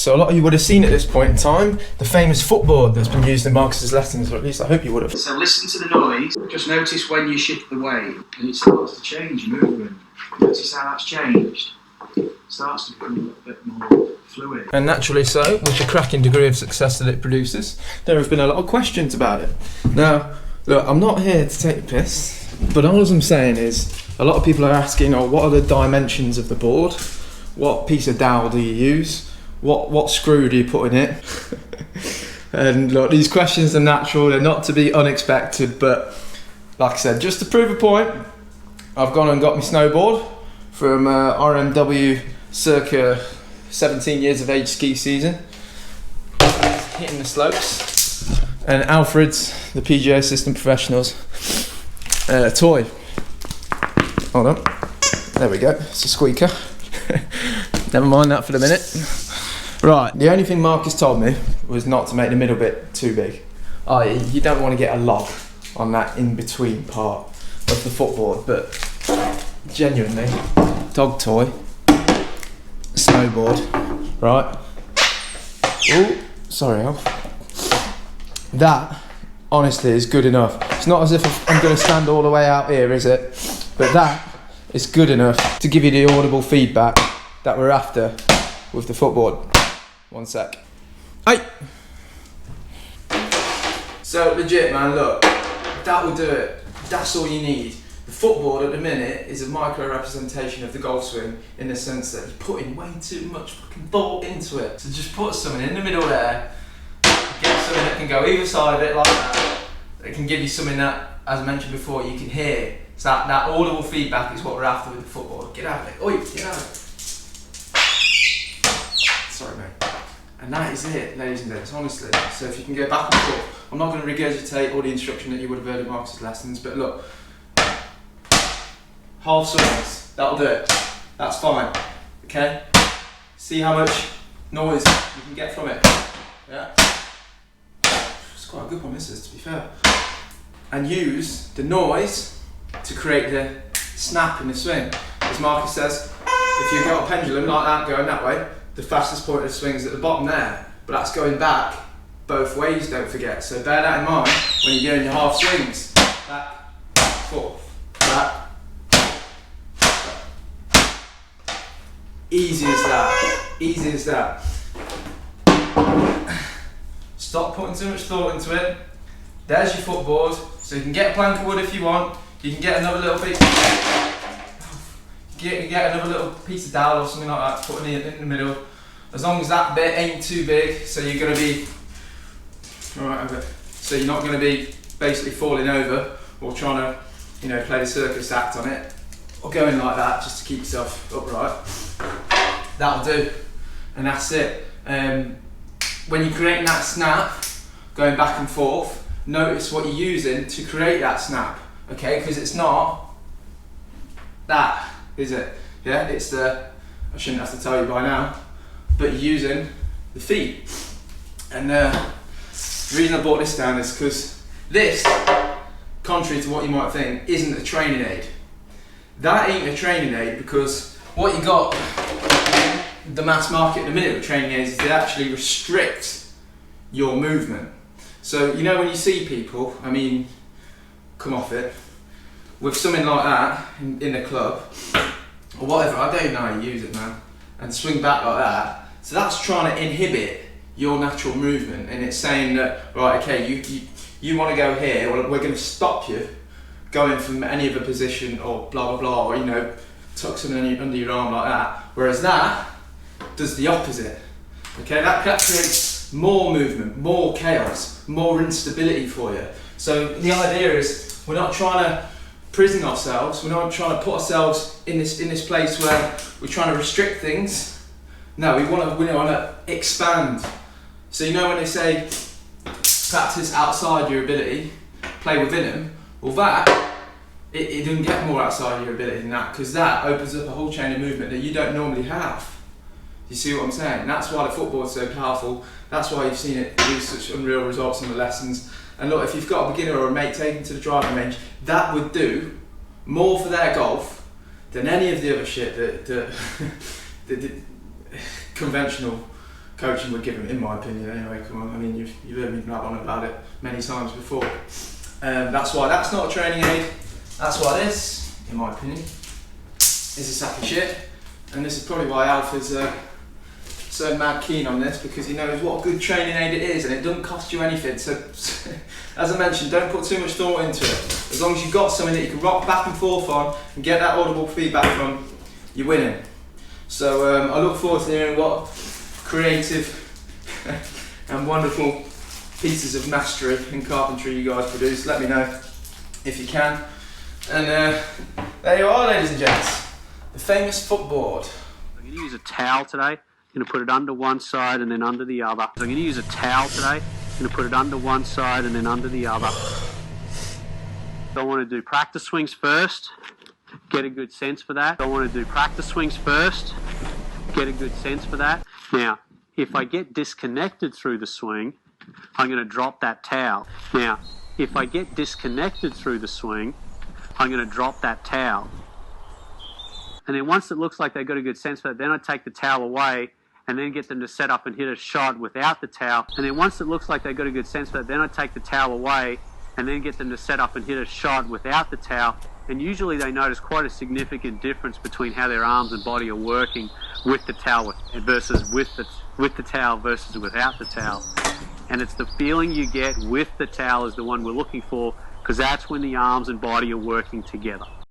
So a lot of you would have seen at this point in time the famous footboard that's been used in Marcus's lessons, or at least I hope you would have. So listen to the noise, just notice when you shift the weight and it starts to change your movement. Notice how that's changed. It starts to become a little bit more fluid. And naturally so, with the cracking degree of success that it produces, there have been a lot of questions about it. Now, look, I'm not here to take the piss, but all I'm saying is a lot of people are asking, what are the dimensions of the board? What piece of dowel do you use? What screw do you put in it? And look, these questions are natural, they're not to be unexpected, but like I said, just to prove a point, I've gone and got my snowboard from RMW circa 17 years of age ski season, hitting the slopes, and Alfred's, the PGA Assistant Professionals, toy. Hold on, there we go, it's a squeaker. Never mind that for the minute. Right, the only thing Marcus told me was not to make the middle bit too big. You don't want to get a log on that in-between part of the footboard, but genuinely, dog toy, snowboard, right? Oh, sorry, Alf. That, honestly, is good enough. It's not as if I'm going to stand all the way out here, is it? But that is good enough to give you the audible feedback that we're after with the footboard. One sec. Hey! So legit, man, look, that will do it. That's all you need. The footboard at the minute is a micro representation of the golf swing in the sense that you're putting way too much fucking thought into it. So just put something in the middle there, get something that can go either side of it like that. It can give you something that, as I mentioned before, you can hear. So that audible feedback is what we're after with the footboard. Get out of it. Oi, get out of it. Sorry, mate. And that is it, ladies and gents, honestly. So if you can go back and forth, I'm not going to regurgitate all the instruction that you would have heard in Marcus's lessons, but look, half swings, that'll do it. That's fine, okay? See how much noise you can get from it, yeah? It's quite a good one, this is, to be fair. And use the noise to create the snap in the swing. As Marcus says, if you've got a pendulum like that going that way, the fastest point of the swing is at the bottom there, but that's going back both ways, don't forget. So bear that in mind when you're doing your half swings. Back, forth, back, back. Easy as that, easy as that. Stop putting too much thought into it. There's your footboard, so you can get a plank of wood if you want, you can get another little piece, get another little piece of dowel or something like that, putting it in the middle. As long as that bit ain't too big, so you're going to be, so you're not going to be basically falling over or trying to, play the circus act on it, or going like that just to keep yourself upright. That'll do, and that's it. When you're creating that snap, going back and forth, notice what you're using to create that snap, okay? Because it's not that, is it? Yeah, it's I shouldn't have to tell you by now, but you're using the feet. And the reason I brought this down is because this, contrary to what you might think, isn't a training aid. That ain't a training aid, because what you got in the mass market at the minute with training aids is they actually restrict your movement. So when you see people, come off it, with something like that in the club, or whatever, I don't even know how you use it, man, and swing back like that. So that's trying to inhibit your natural movement, and it's saying that, right, okay, you want to go here, well, we're going to stop you going from any other position, or blah blah blah, or tuck something under your arm like that. Whereas that does the opposite. Okay, that creates more movement, more chaos, more instability for you. So the idea is we're not trying to prison ourselves, we're not trying to put ourselves in this place where we're trying to restrict things. No, we want to expand. So when they say practice outside your ability, play within them, well that, it doesn't get more outside your ability than that, because that opens up a whole chain of movement that you don't normally have. You see what I'm saying? That's why the footboard's so powerful. That's why you've seen it produce such unreal results in the lessons. And look, if you've got a beginner or a mate taken to the driving range, that would do more for their golf than any of the other shit that the conventional coaching would give them, in my opinion anyway. Come on, I mean, you've heard me blab on about it many times before. That's why that's not a training aid. That's why this, in my opinion, is a sack of shit. And this is probably why Alfred's so mad keen on this, because he knows what a good training aid it is, and it doesn't cost you anything. So, as I mentioned, don't put too much thought into it. As long as you've got something that you can rock back and forth on and get that audible feedback from, you're winning. So I look forward to hearing what creative and wonderful pieces of mastery in carpentry you guys produce. Let me know if you can. And there you are, ladies and gents, the famous footboard. I'm going to use a towel today. I'm going to put it under one side and then under the other. So I'm going to use a towel today. I'm going to put it under one side and then under the other. So I want to do practice swings first, get a good sense for that. I want to do practice swings first, get a good sense for that. Now, if I get disconnected through the swing, I'm going to drop that towel. Now, if I get disconnected through the swing, I'm going to drop that towel. And then once it looks like they've got a good sense for that, then I take the towel away and then get them to set up and hit a shot without the towel. And then once it looks like they've got a good sense for that, then I take the towel away and then get them to set up and hit a shot without the towel. And usually they notice quite a significant difference between how their arms and body are working with the towel versus with the towel versus without the towel. And it's the feeling you get with the towel is the one we're looking for, because that's when the arms and body are working together.